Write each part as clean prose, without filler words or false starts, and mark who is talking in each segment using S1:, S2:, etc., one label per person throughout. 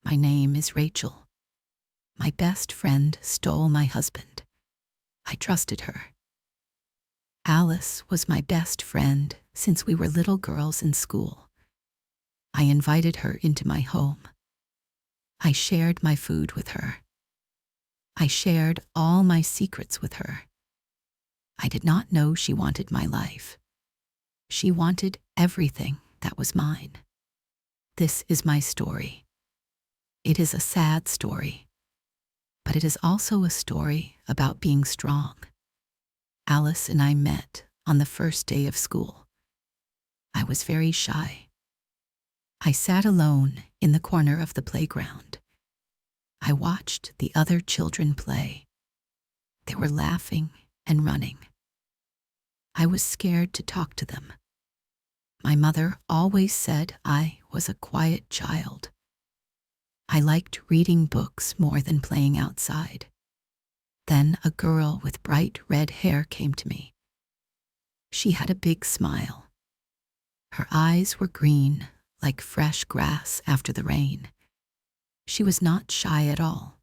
S1: My name is Rachel. My best friend stole my husband. I trusted her. Alice was my best friend since we were little girls in school. I invited her into my home. I shared my food with her. I shared all my secrets with her. I did not know she wanted my life. She wanted everything that was mine. This is my story. It is a sad story, but it is also a story about being strong. Alice and I met on the first day of school. I was very shy. I sat alone in the corner of the playground. I watched the other children play. They were laughing and running. I was scared to talk to them. My mother always said I was a quiet child. I liked reading books more than playing outside. Then a girl with bright red hair came to me. She had a big smile. Her eyes were green, like fresh grass after the rain. She was not shy at all.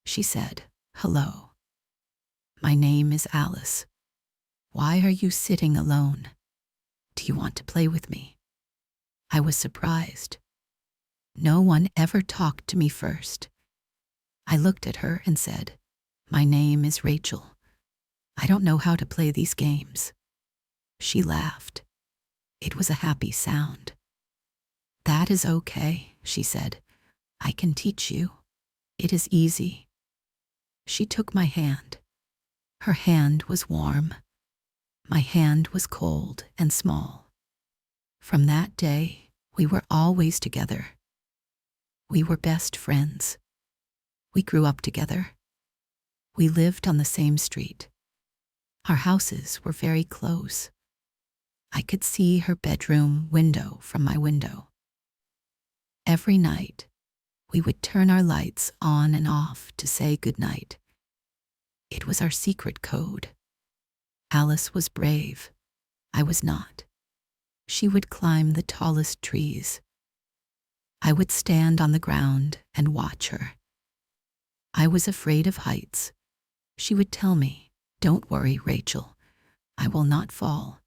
S1: She said, "Hello. My name is Alice. Why are you sitting alone? Do you want to play with me?" I was surprised. No one ever talked to me first. I looked at her and said, "My name is Rachel. I don't know how to play these games." She laughed. It was a happy sound. "That is okay," she said. "I can teach you. It is easy." She took my hand. Her hand was warm. My hand was cold and small. From that day, we were always together. We were best friends. We grew up together. We lived on the same street. Our houses were very close. I could see her bedroom window from my window. Every night, we would turn our lights on and off to say goodnight. It was our secret code. Alice was brave. I was not. She would climb the tallest trees. I would stand on the ground and watch her. I was afraid of heights. She would tell me, "Don't worry, Rachel. I will not fall.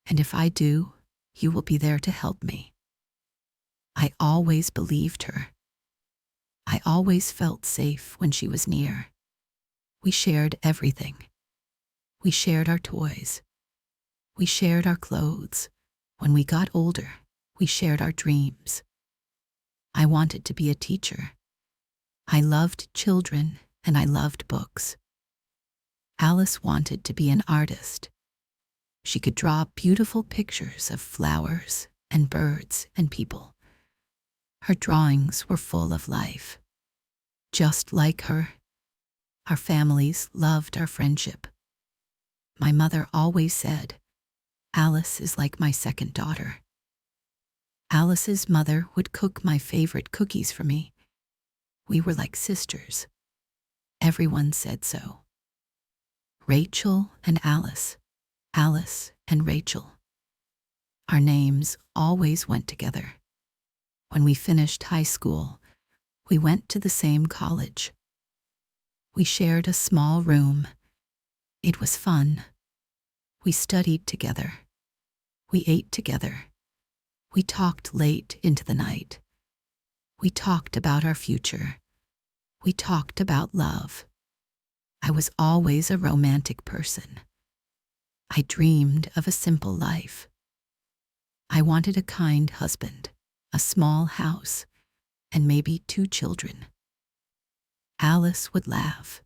S1: And if I do, you will be there to help me." I always believed her. I always felt safe when she was near. We shared everything. We shared our toys. We shared our clothes. When we got older, we shared our dreams. I wanted to be a teacher. I loved children and I loved books. Alice wanted to be an artist. She could draw beautiful pictures of flowers and birds and people. Her drawings were full of life. Just like her, our families loved our friendship. My mother always said, "Alice is like my second daughter." Alice's mother would cook my favorite cookies for me. We were like sisters. Everyone said so. Rachel and Alice, Alice and Rachel. Our names always went together. When we finished high school, we went to the same college. We shared a small room. It was fun. We studied together. We ate together. We talked late into the night. We talked about our future. We talked about love. I was always a romantic person. I dreamed of a simple life. I wanted a kind husband, a small house, and maybe 2 children. Alice would laugh.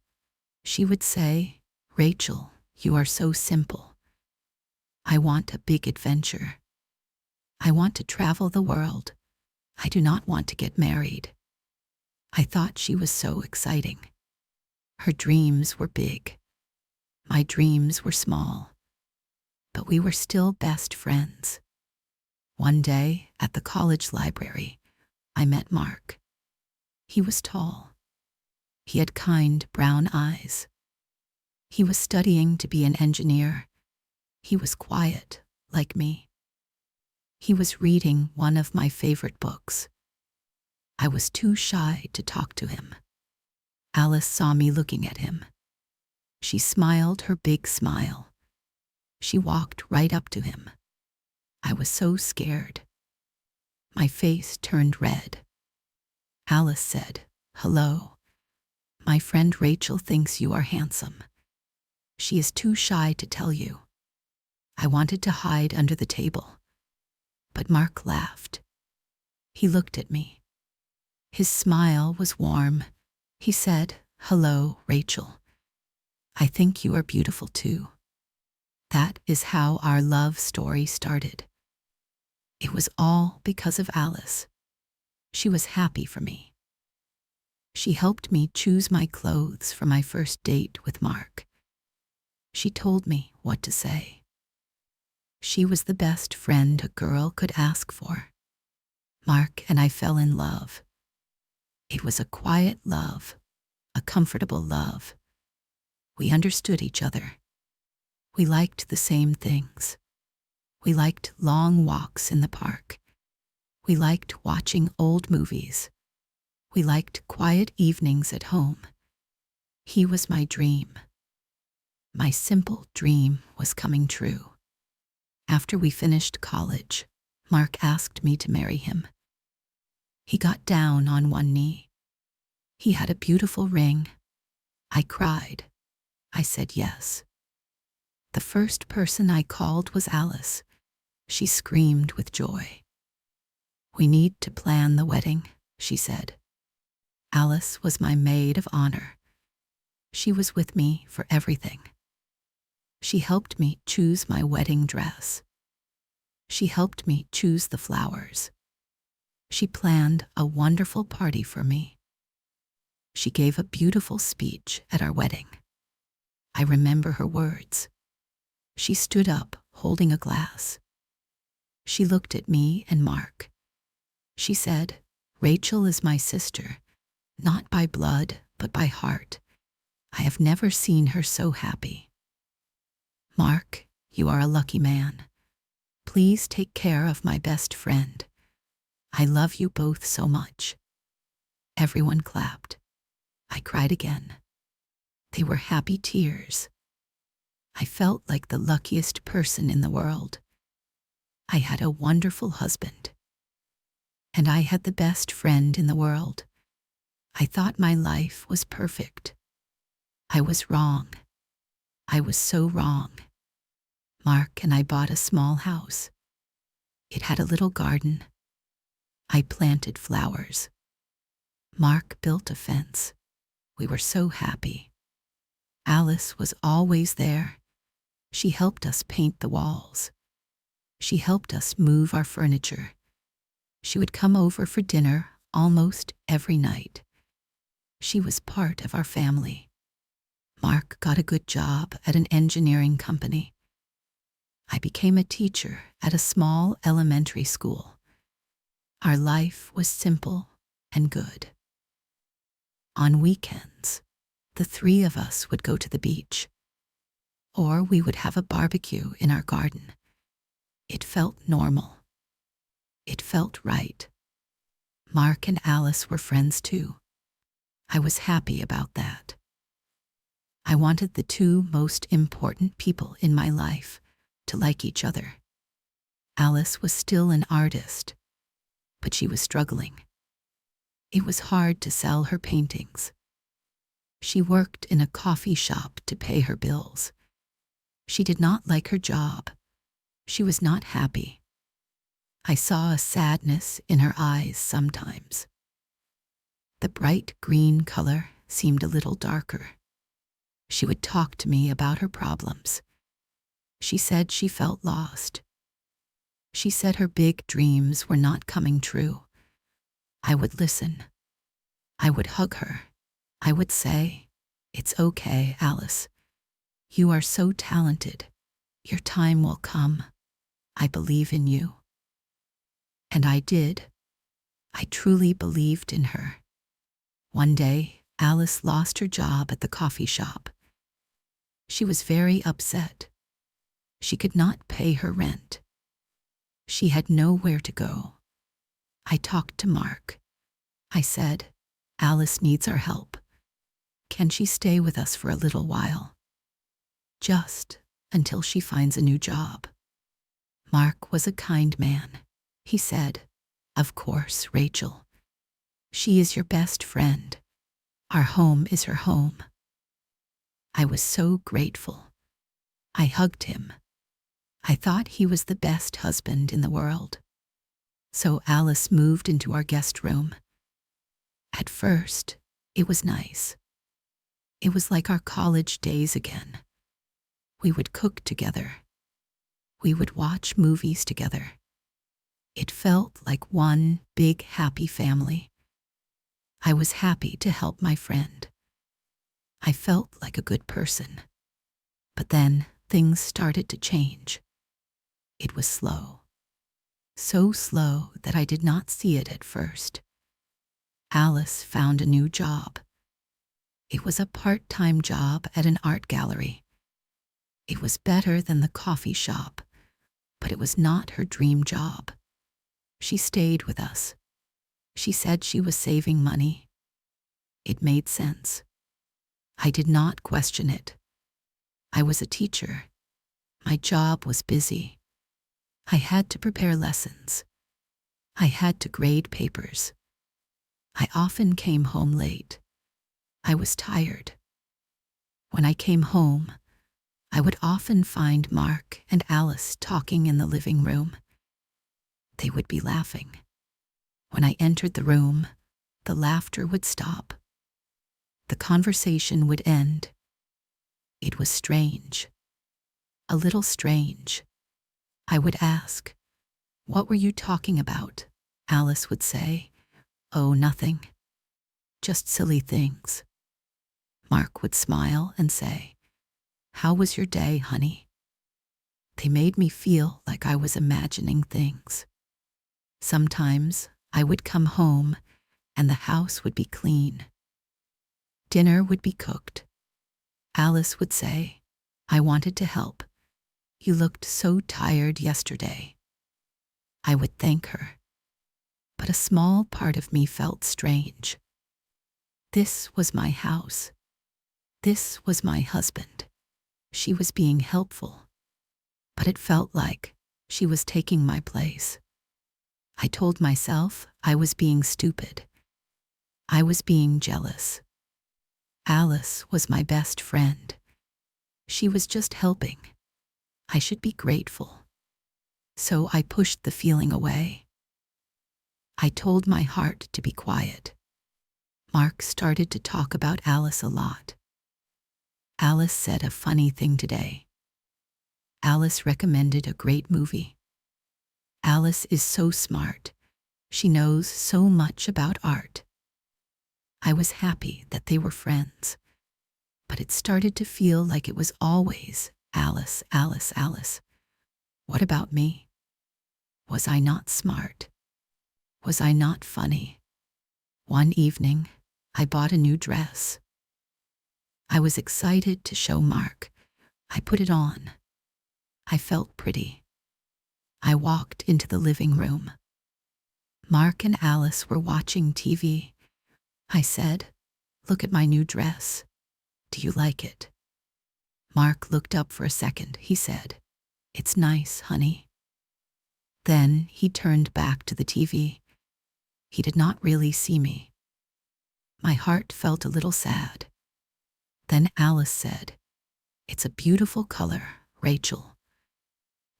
S1: She would say, "Rachel, you are so simple. I want a big adventure. I want to travel the world. I do not want to get married." I thought she was so exciting. Her dreams were big. My dreams were small. But we were still best friends. One day, at the college library, I met Mark. He was tall. He had kind brown eyes. He was studying to be an engineer. He was quiet, like me. He was reading one of my favorite books. I was too shy to talk to him. Alice saw me looking at him. She smiled her big smile. She walked right up to him. I was so scared. My face turned red. Alice said, "Hello. My friend Rachel thinks you are handsome. She is too shy to tell you." I wanted to hide under the table, but Mark laughed. He looked at me. His smile was warm. He said, "Hello, Rachel. I think you are beautiful too." That is how our love story started. It was all because of Alice. She was happy for me. She helped me choose my clothes for my first date with Mark. She told me what to say. She was the best friend a girl could ask for. Mark and I fell in love. It was a quiet love, a comfortable love. We understood each other. We liked the same things. We liked long walks in the park. We liked watching old movies. We liked quiet evenings at home. He was my dream. My simple dream was coming true. After we finished college, Mark asked me to marry him. He got down on one knee. He had a beautiful ring. I cried. I said yes. The first person I called was Alice. She screamed with joy. "We need to plan the wedding," she said. Alice was my maid of honor. She was with me for everything. She helped me choose my wedding dress. She helped me choose the flowers. She planned a wonderful party for me. She gave a beautiful speech at our wedding. I remember her words. She stood up, holding a glass. She looked at me and Mark. She said, "Rachel is my sister, not by blood, but by heart. I have never seen her so happy. Mark, you are a lucky man. Please take care of my best friend. I love you both so much." Everyone clapped. I cried again. They were happy tears. I felt like the luckiest person in the world. I had a wonderful husband. And I had the best friend in the world. I thought my life was perfect. I was wrong. I was so wrong. Mark and I bought a small house. It had a little garden. I planted flowers. Mark built a fence. We were so happy. Alice was always there. She helped us paint the walls. She helped us move our furniture. She would come over for dinner almost every night. She was part of our family. Mark got a good job at an engineering company. I became a teacher at a small elementary school. Our life was simple and good. On weekends, the three of us would go to the beach, or we would have a barbecue in our garden. It felt normal. It felt right. Mark and Alice were friends too. I was happy about that. I wanted the two most important people in my life to like each other. Alice was still an artist, but she was struggling. It was hard to sell her paintings. She worked in a coffee shop to pay her bills. She did not like her job. She was not happy. I saw a sadness in her eyes sometimes. The bright green color seemed a little darker. She would talk to me about her problems. She said she felt lost. She said her big dreams were not coming true. I would listen. I would hug her. I would say, "It's okay, Alice. You are so talented. Your time will come. I believe in you." And I did. I truly believed in her. One day, Alice lost her job at the coffee shop. She was very upset. She could not pay her rent. She had nowhere to go. I talked to Mark. I said, Alice needs our help. Can she stay with us for a little while? Just until she finds a new job. Mark was a kind man. He said, Of course, Rachel. She is your best friend. Our home is her home. I was so grateful. I hugged him. I thought he was the best husband in the world. So Alice moved into our guest room. At first, it was nice. It was like our college days again. We would cook together. We would watch movies together. It felt like one big happy family. I was happy to help my friend. I felt like a good person. But then things started to change. It was slow. So slow that I did not see it at first. Alice found a new job. It was a part-time job at an art gallery. It was better than the coffee shop, but it was not her dream job. She stayed with us. She said she was saving money. It made sense. I did not question it. I was a teacher. My job was busy. I had to prepare lessons. I had to grade papers. I often came home late. I was tired. When I came home, I would often find Mark and Alice talking in the living room. They would be laughing. When I entered the room, the laughter would stop. The conversation would end. It was strange. A little strange. I would ask, What were you talking about? Alice would say, Oh, nothing. Just silly things. Mark would smile and say, How was your day, honey? They made me feel like I was imagining things. Sometimes I would come home and the house would be clean. Dinner would be cooked. Alice would say, I wanted to help. You looked so tired yesterday. I would thank her. But a small part of me felt strange. This was my house. This was my husband. She was being helpful. But it felt like she was taking my place. I told myself I was being stupid. I was being jealous. Alice was my best friend. She was just helping. I should be grateful. So I pushed the feeling away. I told my heart to be quiet. Mark started to talk about Alice a lot. Alice said a funny thing today. Alice recommended a great movie. Alice is so smart. She knows so much about art. I was happy that they were friends, but it started to feel like it was always Alice, Alice, Alice. What about me? Was I not smart? Was I not funny? One evening, I bought a new dress. I was excited to show Mark. I put it on. I felt pretty. I walked into the living room. Mark and Alice were watching TV. I said, Look at my new dress. Do you like it? Mark looked up for a second. He said, It's nice, honey. Then he turned back to the TV. He did not really see me. My heart felt a little sad. Then Alice said, It's a beautiful color, Rachel.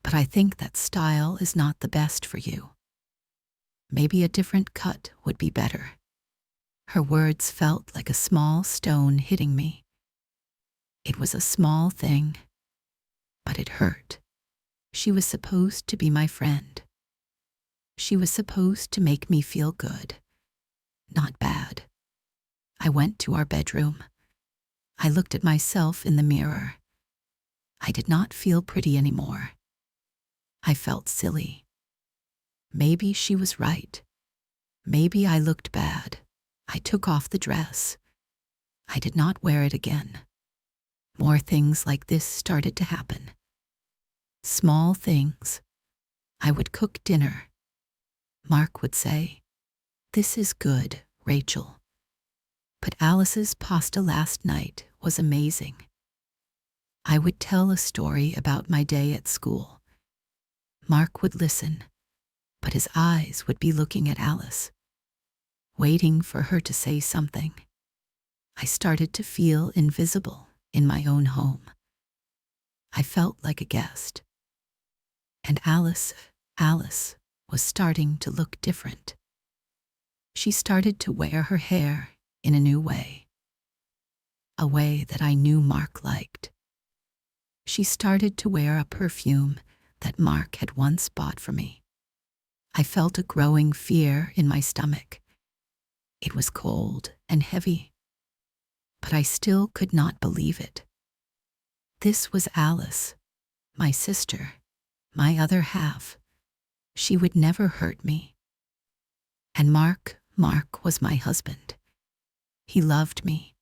S1: But I think that style is not the best for you. Maybe a different cut would be better. Her words felt like a small stone hitting me. It was a small thing, but it hurt. She was supposed to be my friend. She was supposed to make me feel good, not bad. I went to our bedroom. I looked at myself in the mirror. I did not feel pretty anymore. I felt silly. Maybe she was right. Maybe I looked bad. I took off the dress. I did not wear it again. More things like this started to happen. Small things. I would cook dinner. Mark would say, This is good, Rachel. But Alice's pasta last night was amazing. I would tell a story about my day at school. Mark would listen, but his eyes would be looking at Alice, waiting for her to say something. I started to feel invisible in my own home. I felt like a guest. And Alice was starting to look different. She started to wear her hair in a new way, a way that I knew Mark liked. She started to wear a perfume that Mark had once bought for me. I felt a growing fear in my stomach. It was cold and heavy, but I still could not believe it. This was Alice, my sister, my other half. She would never hurt me. And Mark was my husband. He loved me.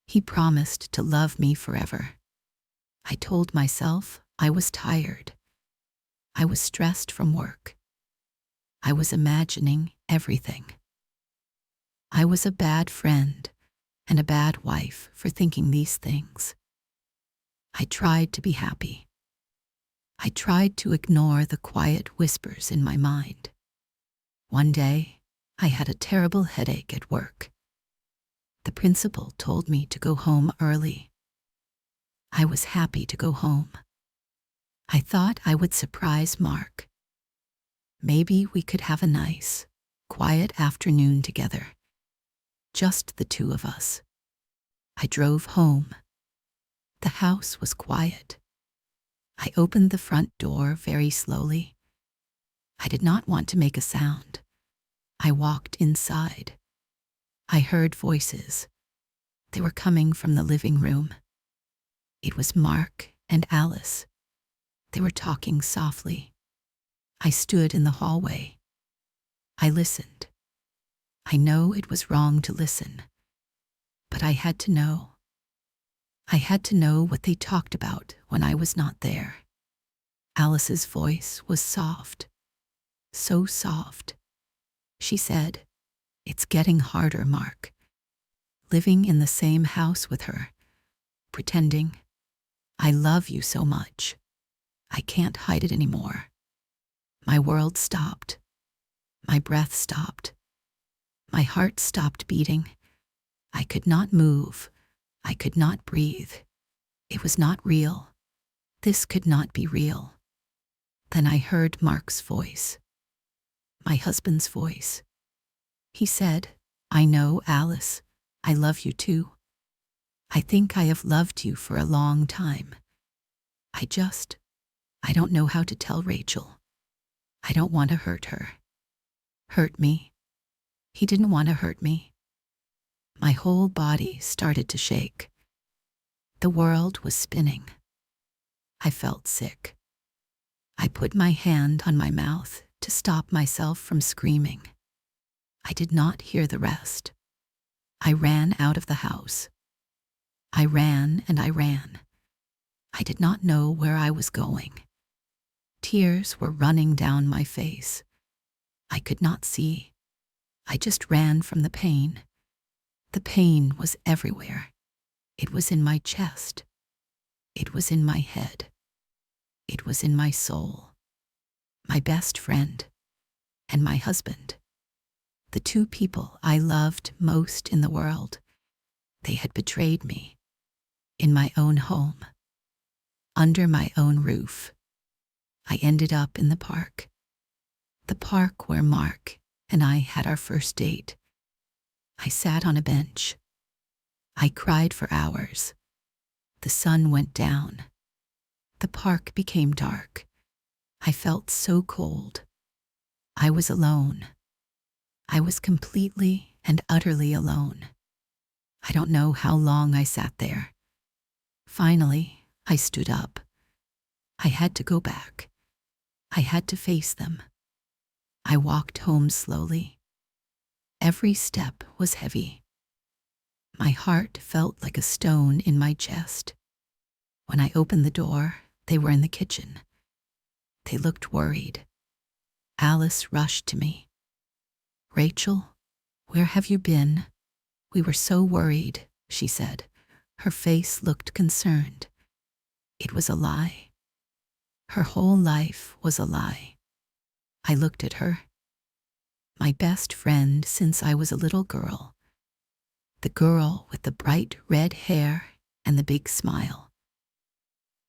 S1: He promised to love me forever. I told myself I was tired. I was stressed from work. I was imagining everything. I was a bad friend and a bad wife for thinking these things. I tried to be happy. I tried to ignore the quiet whispers in my mind. One day, I had a terrible headache at work. The principal told me to go home early. I was happy to go home. I thought I would surprise Mark. Maybe we could have a nice, quiet afternoon together. Just the two of us. I drove home. The house was quiet. I opened the front door very slowly. I did not want to make a sound. I walked inside. I heard voices. They were coming from the living room. It was Mark and Alice. They were talking softly. I stood in the hallway. I listened. I know it was wrong to listen, but I had to know. I had to know what they talked about when I was not there. Alice's voice was soft, so soft. She said, "It's getting harder, Mark. Living in the same house with her, pretending, I love you so much. I can't hide it anymore." My world stopped. My breath stopped. My heart stopped beating. I could not move. I could not breathe. It was not real. This could not be real. Then I heard Mark's voice, my husband's voice. He said, "I know, Alice. I love you too. I think I have loved you for a long time. I don't know how to tell Rachel. I don't want to hurt her. Hurt me." He didn't want to hurt me. My whole body started to shake. The world was spinning. I felt sick. I put my hand on my mouth to stop myself from screaming. I did not hear the rest. I ran out of the house. I ran and I ran. I did not know where I was going. Tears were running down my face. I could not see. I just ran from the pain. The pain was everywhere. It was in my chest. It was in my head. It was in my soul. My best friend and my husband, the two people I loved most in the world, they had betrayed me in my own home, under my own roof. I ended up in the park where Mark and I had our first date. I sat on a bench. I cried for hours. The sun went down. The park became dark. I felt so cold. I was alone. I was completely and utterly alone. I don't know how long I sat there. Finally, I stood up. I had to go back. I had to face them. I walked home slowly. Every step was heavy. My heart felt like a stone in my chest. When I opened the door, they were in the kitchen. They looked worried. Alice rushed to me. "Rachel, "Where have you been? We were so worried," she said. Her face looked concerned. It was a lie. Her whole life was a lie. I looked at her. My best friend since I was a little girl. The girl with the bright red hair and the big smile.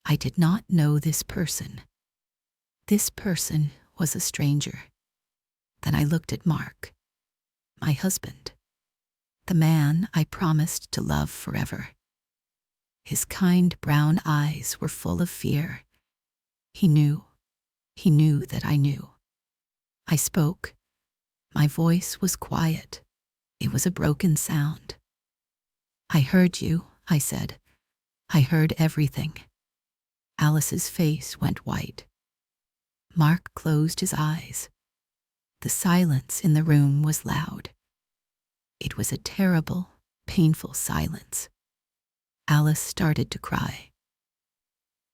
S1: I did not know this person. This person was a stranger. Then I looked at Mark, my husband, the man I promised to love forever. His kind brown eyes were full of fear. He knew that I knew. I spoke. My voice was quiet. It was a broken sound. "I heard you," I said. "I heard everything." Alice's face went white. Mark closed his eyes. The silence in the room was loud. It was a terrible, painful silence. Alice started to cry.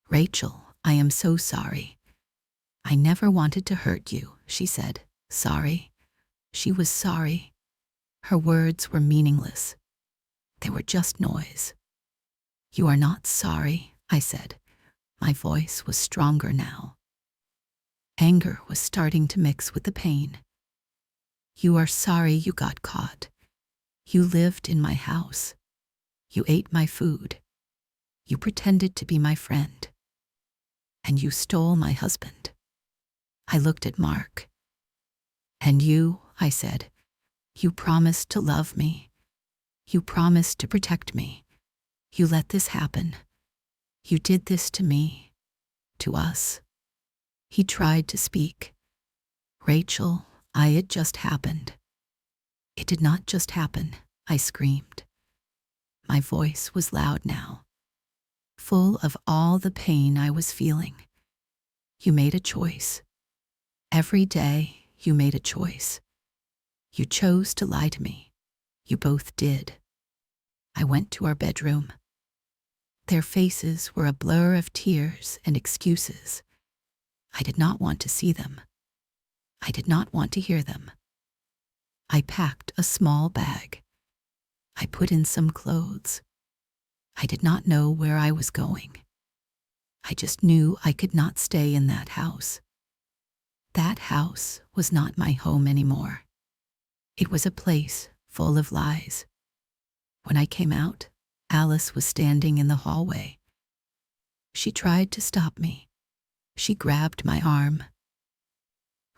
S1: "Rachel, I am so sorry. I never wanted to hurt you," she said. Sorry. She was sorry. Her words were meaningless. They were just noise. "You are not sorry," I said. My voice was stronger now. Anger was starting to mix with the pain. "You are sorry you got caught. You lived in my house. You ate my food. You pretended to be my friend. And you stole my husband." I looked at Mark. "And you," I said, "you promised to love me. You promised to protect me. You let this happen. You did this to me, to us." He tried to speak. "Rachel, it just happened." "It did not just happen," I screamed. My voice was loud now, full of all the pain I was feeling. "You made a choice. Every day you made a choice. You chose to lie to me. You both did." I went to our bedroom. Their faces were a blur of tears and excuses. I did not want to see them. I did not want to hear them. I packed a small bag. I put in some clothes. I did not know where I was going. I just knew I could not stay in that house. That house was not my home anymore. It was a place full of lies. When I came out, Alice was standing in the hallway. She tried to stop me. She grabbed my arm.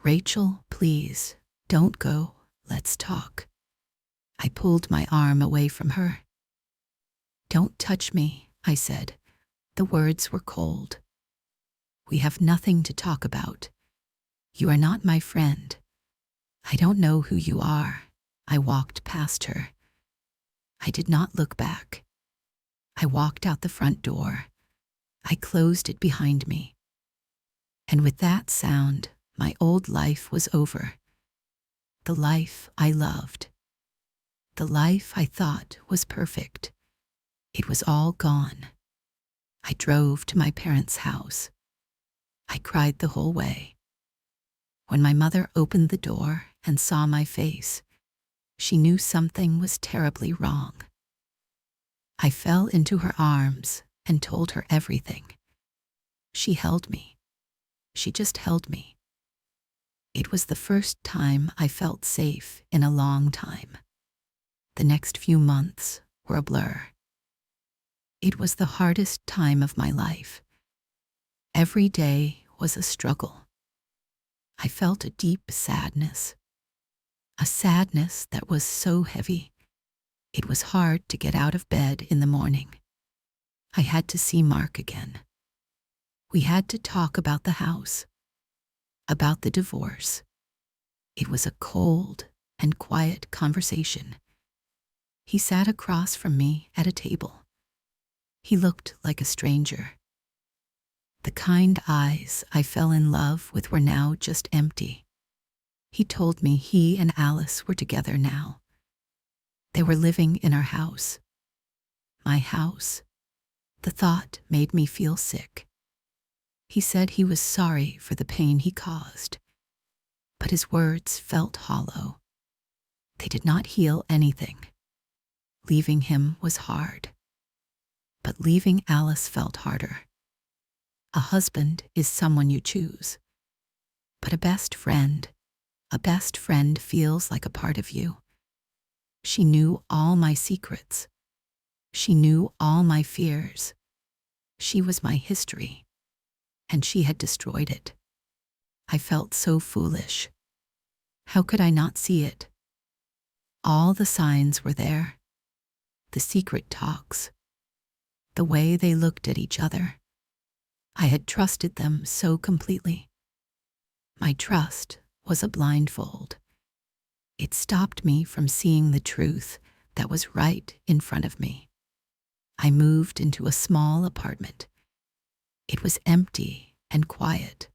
S1: "Rachel, please, don't go. Let's talk." I pulled my arm away from her. "Don't touch me," I said. The words were cold. "We have nothing to talk about. You are not my friend. I don't know who you are." I walked past her. I did not look back. I walked out the front door. I closed it behind me. And with that sound, my old life was over. The life I loved. The life I thought was perfect. It was all gone. I drove to my parents' house. I cried the whole way. When my mother opened the door and saw my face, she knew something was terribly wrong. I fell into her arms and told her everything. She held me. She just held me. It was the first time I felt safe in a long time. The next few months were a blur. It was the hardest time of my life. Every day was a struggle. I felt a deep sadness. A sadness that was so heavy. It was hard to get out of bed in the morning. I had to see Mark again. We had to talk about the house, about the divorce. It was a cold and quiet conversation. He sat across from me at a table. He looked like a stranger. The kind eyes I fell in love with were now just empty. He told me he and Alice were together now. They were living in our house. My house. The thought made me feel sick. He said he was sorry for the pain he caused, but his words felt hollow. They did not heal anything. Leaving him was hard, but leaving Alice felt harder. A husband is someone you choose, but a best friend feels like a part of you. She knew all my secrets. She knew all my fears. She was my history, and she had destroyed it. I felt so foolish. How could I not see it? All the signs were there. The secret talks. The way they looked at each other. I had trusted them so completely. My trust was a blindfold. It stopped me from seeing the truth that was right in front of me. I moved into a small apartment. It was empty and quiet.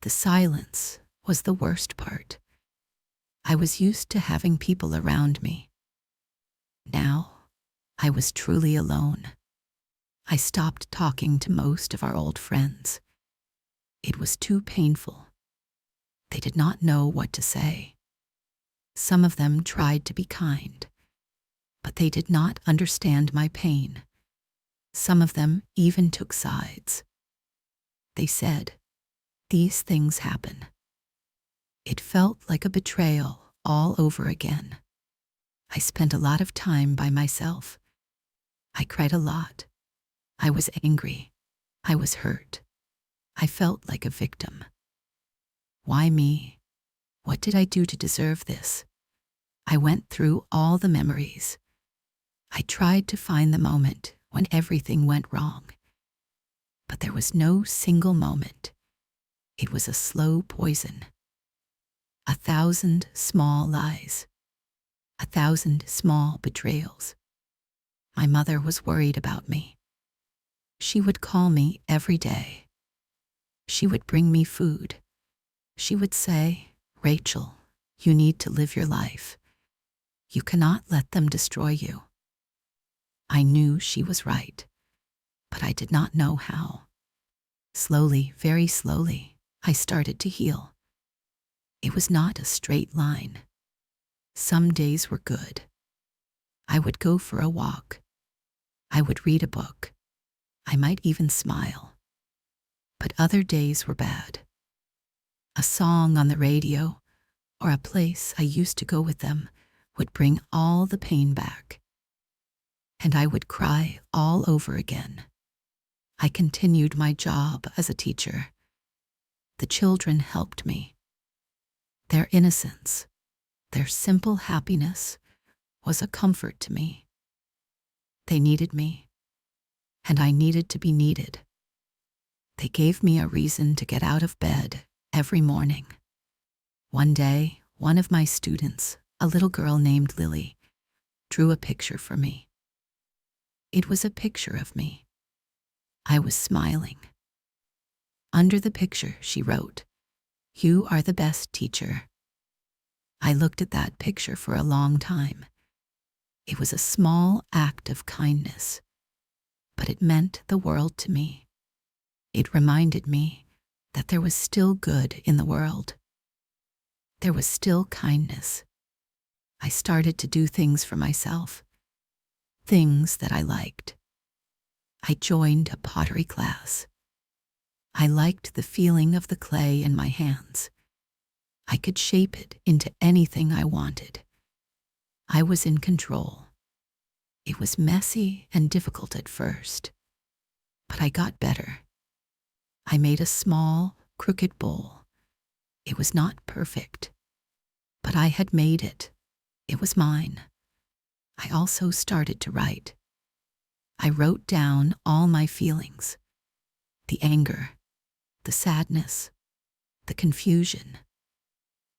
S1: The silence was the worst part. I was used to having people around me. Now, I was truly alone. I stopped talking to most of our old friends. It was too painful. They did not know what to say. Some of them tried to be kind, but they did not understand my pain. Some of them even took sides. They said, "These things happen." It felt like a betrayal all over again. I spent a lot of time by myself. I cried a lot. I was angry. I was hurt. I felt like a victim. Why me? What did I do to deserve this? I went through all the memories. I tried to find the moment when everything went wrong. But there was no single moment. It was a slow poison. 1,000 small lies. 1,000 small betrayals. My mother was worried about me. She would call me every day. She would bring me food. She would say, "Rachel, you need to live your life. You cannot let them destroy you." I knew she was right, but I did not know how. Slowly, very slowly, I started to heal. It was not a straight line. Some days were good. I would go for a walk. I would read a book. I might even smile. But other days were bad. A song on the radio or a place I used to go with them would bring all the pain back. And I would cry all over again. I continued my job as a teacher. The children helped me. Their innocence, their simple happiness was a comfort to me. They needed me, and I needed to be needed. They gave me a reason to get out of bed every morning. One day, one of my students, a little girl named Lily, drew a picture for me. It was a picture of me. I was smiling. Under the picture, she wrote, "You are the best teacher." I looked at that picture for a long time. It was a small act of kindness, but it meant the world to me. It reminded me that there was still good in the world. There was still kindness. I started to do things for myself, things that I liked. I joined a pottery class. I liked the feeling of the clay in my hands. I could shape it into anything I wanted. I was in control. It was messy and difficult at first, but I got better. I made a small, crooked bowl. It was not perfect, but I had made it. It was mine. I also started to write. I wrote down all my feelings, the anger, the sadness, the confusion.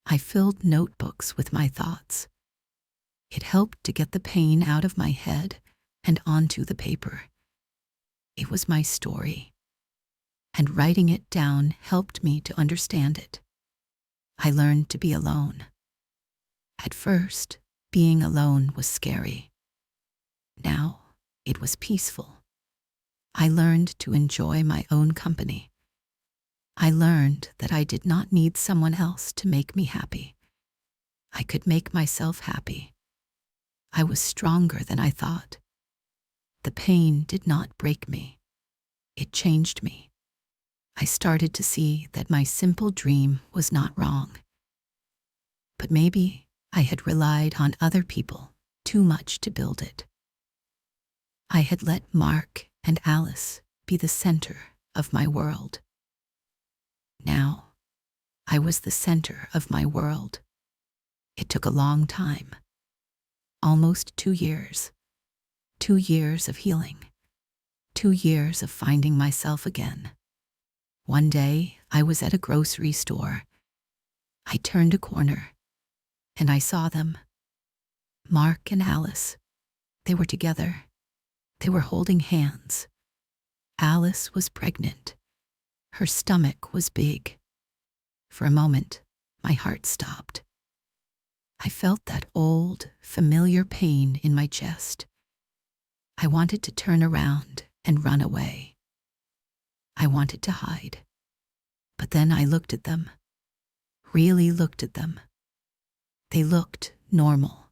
S1: I filled notebooks with my thoughts. It helped to get the pain out of my head and onto the paper. It was my story, and writing it down helped me to understand it. I learned to be alone. At first, being alone was scary. Now, it was peaceful. I learned to enjoy my own company. I learned that I did not need someone else to make me happy. I could make myself happy. I was stronger than I thought. The pain did not break me. It changed me. I started to see that my simple dream was not wrong. But maybe I had relied on other people too much to build it. I had let Mark and Alice be the center of my world. Now, I was the center of my world. It took a long time. Almost 2 years. 2 years of healing. 2 years of finding myself again. One day, I was at a grocery store. I turned a corner, and I saw them. Mark and Alice. They were together. They were holding hands. Alice was pregnant. Her stomach was big. For a moment, my heart stopped. I felt that old, familiar pain in my chest. I wanted to turn around and run away. I wanted to hide. But then I looked at them. Really looked at them. They looked normal.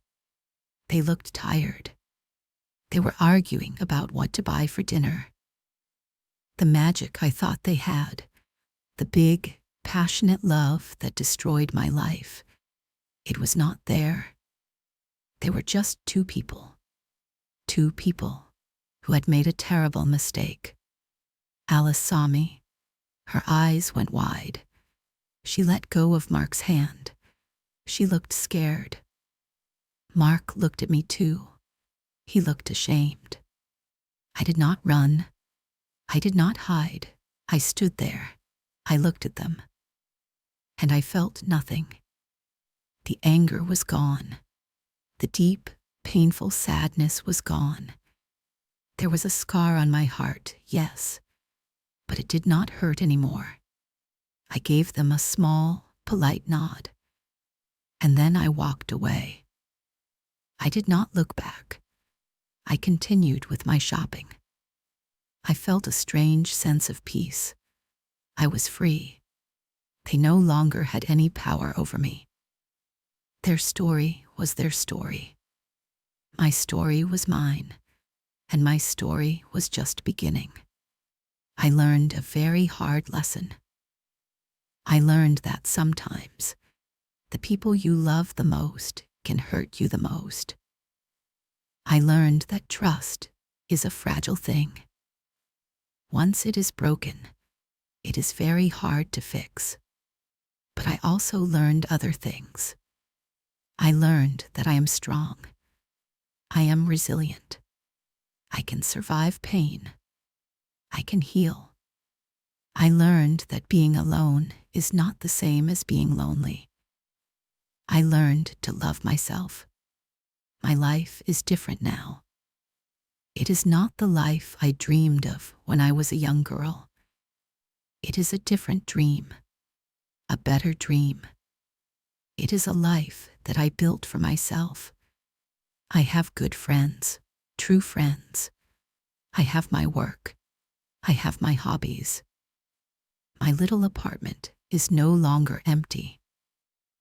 S1: They looked tired. They were arguing about what to buy for dinner. The magic I thought they had, the big, passionate love that destroyed my life, it was not there. They were just two people who had made a terrible mistake. Alice saw me. Her eyes went wide. She let go of Mark's hand. She looked scared. Mark looked at me too. He looked ashamed. I did not run. I did not hide. I stood there. I looked at them. And I felt nothing. The anger was gone. The deep, painful sadness was gone. There was a scar on my heart, yes, but it did not hurt anymore. I gave them a small, polite nod. And then I walked away. I did not look back. I continued with my shopping. I felt a strange sense of peace. I was free. They no longer had any power over me. Their story was their story. My story was mine, and my story was just beginning. I learned a very hard lesson. I learned that sometimes the people you love the most can hurt you the most. I learned that trust is a fragile thing. Once it is broken, it is very hard to fix. But I also learned other things. I learned that I am strong. I am resilient. I can survive pain. I can heal. I learned that being alone is not the same as being lonely. I learned to love myself. My life is different now. It is not the life I dreamed of when I was a young girl. It is a different dream, a better dream. It is a life that I built for myself. I have good friends, true friends. I have my work. I have my hobbies. My little apartment is no longer empty.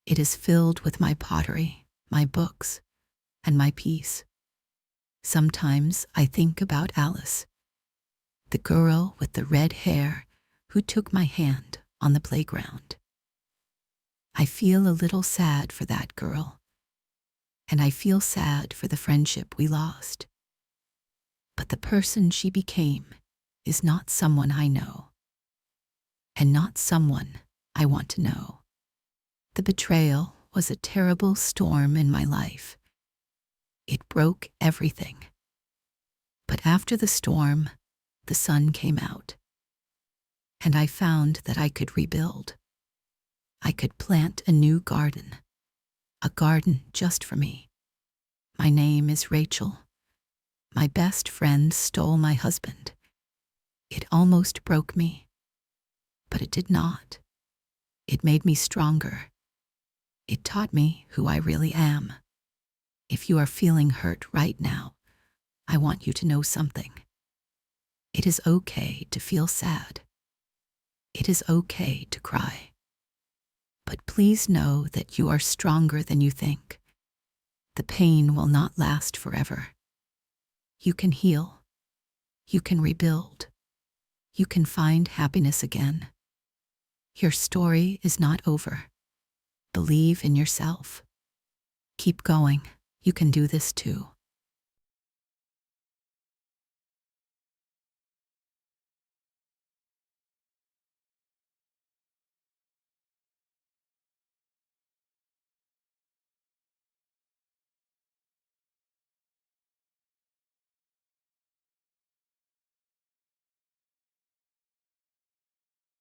S1: It is filled with my pottery, my books, and my peace. Sometimes I think about Alice, the girl with the red hair who took my hand on the playground. I feel a little sad for that girl, and I feel sad for the friendship we lost. But the person she became is not someone I know, and not someone I want to know. The betrayal was a terrible storm in my life. It broke everything. But after the storm, the sun came out, and I found that I could rebuild. I could plant a new garden, a garden just for me. My name is Rachel. My best friend stole my husband. It almost broke me, but it did not. It made me stronger. It taught me who I really am. If you are feeling hurt right now, I want you to know something. It is okay to feel sad. It is okay to cry. But please know that you are stronger than you think. The pain will not last forever. You can heal. You can rebuild. You can find happiness again. Your story is not over. Believe in yourself. Keep going. You can do this too.